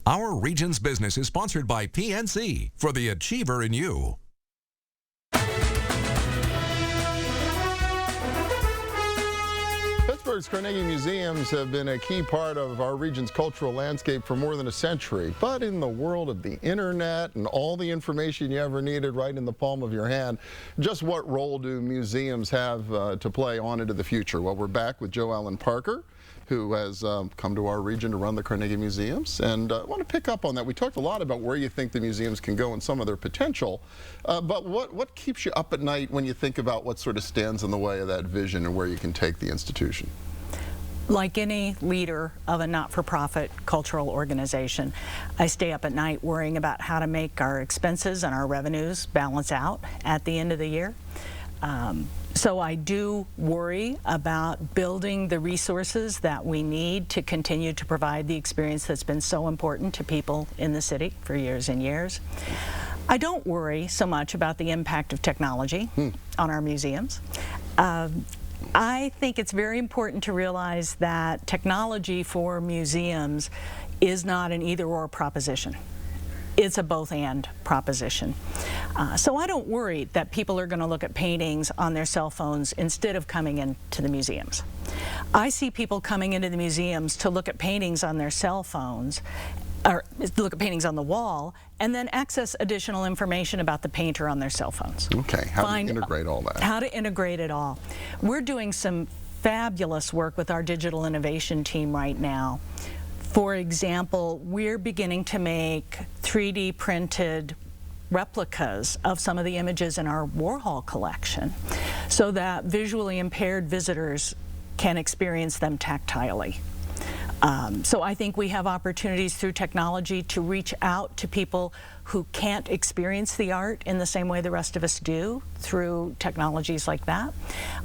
Our Region's Business is sponsored by PNC for the Achiever in You. Pittsburgh's Carnegie museums have been a key part of our region's cultural landscape for more than a century. But in the world of the internet and all the information you ever needed right in the palm of your hand, just what role do museums have to play on into the future? Well, we're back with Joe Allen Parker, who has come to our region to run the Carnegie Museums. And I want to pick up on that. We talked a lot about where you think the museums can go and some of their potential. But what keeps you up at night when you think about what sort of stands in the way of that vision and where you can take the institution? Like any leader of a not-for-profit cultural organization, I stay up at night worrying about how to make our expenses and our revenues balance out at the end of the year. So I do worry about building the resources that we need to continue to provide the experience that's been so important to people in the city for years and years. I don't worry so much about the impact of technology on our museums. I think it's very important to realize that technology for museums is not an either-or proposition. It's a both-and proposition. So I don't worry that people are going to look at paintings on their cell phones instead of coming into the museums. I see people coming into the museums to look at paintings on their cell phones, or look at paintings on the wall, and then access additional information about the painter on their cell phones. Okay, how to integrate all that? How to integrate it all. We're doing some fabulous work with our digital innovation team right now. For example, we're beginning to make 3D printed replicas of some of the images in our Warhol collection so that visually impaired visitors can experience them tactilely. So I think we have opportunities through technology to reach out to people who can't experience the art in the same way the rest of us do through technologies like that.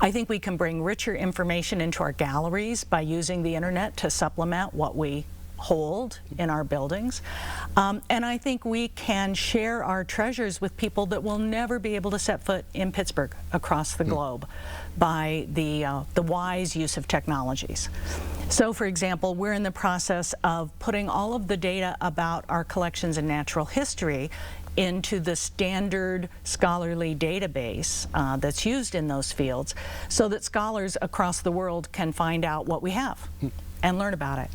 I think we can bring richer information into our galleries by using the internet to supplement what we hold in our buildings. And I think we can share our treasures with people that will never be able to set foot in Pittsburgh across the globe by the wise use of technologies. So for example, we're in the process of putting all of the data about our collections in natural history into the standard scholarly database that's used in those fields so that scholars across the world can find out what we have and learn about it.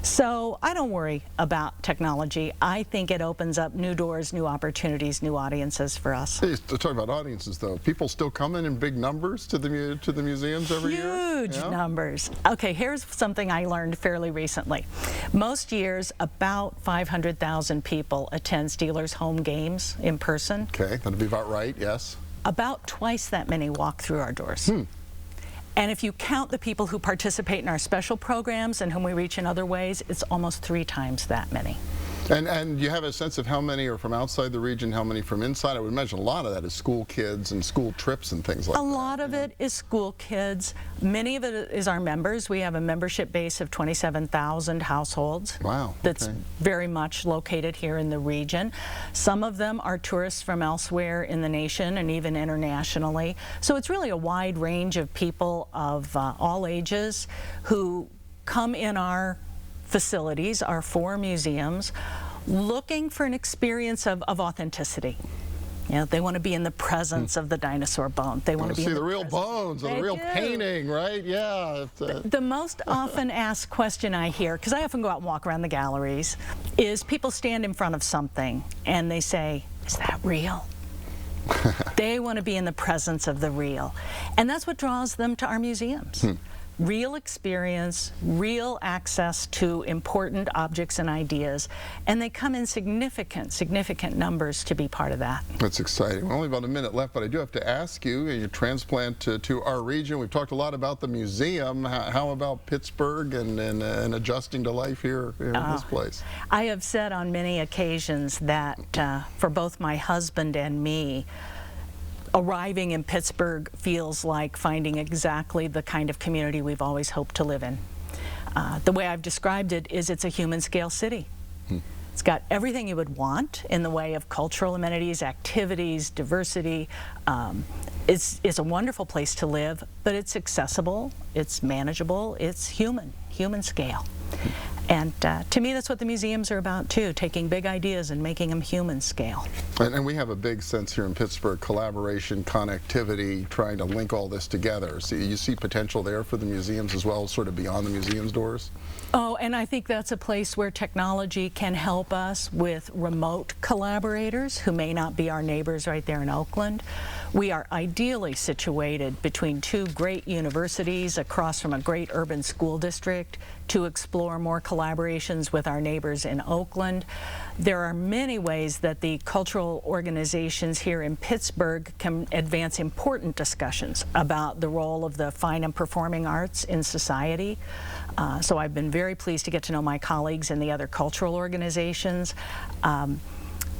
So I don't worry about technology. I think it opens up new doors, new opportunities, new audiences for us. Hey, to talk about audiences, though, people still coming in big numbers to the museums every year? Huge numbers. Okay, here's something I learned fairly recently. Most years, about 500,000 people attend Steelers home games in person. Okay, that'd be about right, yes. About twice that many walk through our doors. And if you count the people who participate in our special programs and whom we reach in other ways, it's almost 3 times that many. And you have a sense of how many are from outside the region, how many from inside? I would imagine a lot of that is school kids and school trips and things like that. A lot of it is school kids. Many of it is our members. We have a membership base of 27,000 households. Wow. That's very much located here in the region. Some of them are tourists from elsewhere in the nation and even internationally. So it's really a wide range of people of all ages who come in our facilities, our 4 museums, looking for an experience of authenticity. You know, they want to be in the presence of the dinosaur bone. They want to be see in the real bones, and the real painting, right? Yeah. The most often asked question I hear, because I often go out and walk around the galleries, is people stand in front of something and they say, "Is that real?" They want to be in the presence of the real. And that's what draws them to our museums. Real experience, real access to important objects and ideas, and they come in significant numbers to be part of that. That's exciting. We're only about a minute left, but I do have to ask you, your transplant to our region, we've talked a lot about the museum. How about Pittsburgh and adjusting to life here in this place? I have said on many occasions that for both my husband and me, arriving in Pittsburgh feels like finding exactly the kind of community we've always hoped to live in. The way I've described it is it's a human scale city. It's got everything you would want in the way of cultural amenities, activities, diversity. It's a wonderful place to live, but it's accessible, it's manageable, it's human scale. And to me, that's what the museums are about too, taking big ideas and making them human scale. And we have a big sense here in Pittsburgh, collaboration, connectivity, trying to link all this together. So you see potential there for the museums as well, sort of beyond the museum's doors? Oh, and I think that's a place where technology can help us with remote collaborators who may not be our neighbors right there in Oakland. We are ideally situated between two great universities across from a great urban school district to explore more collaborations with our neighbors in Oakland. There are many ways that the cultural organizations here in Pittsburgh can advance important discussions about the role of the fine and performing arts in society. So I've been very pleased to get to know my colleagues in the other cultural organizations.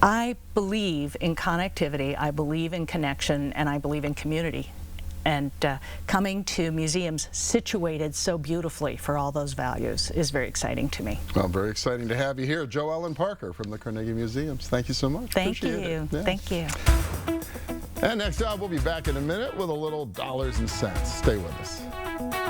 I believe in connectivity, I believe in connection, and I believe in community. And coming to museums situated so beautifully for all those values is very exciting to me. Well, very exciting to have you here. Jo Ellen Parker from the Carnegie Museums. Thank you so much. Thank Appreciate you. it. Yeah. Thank you. And next up, we'll be back in a minute with a little dollars and cents. Stay with us.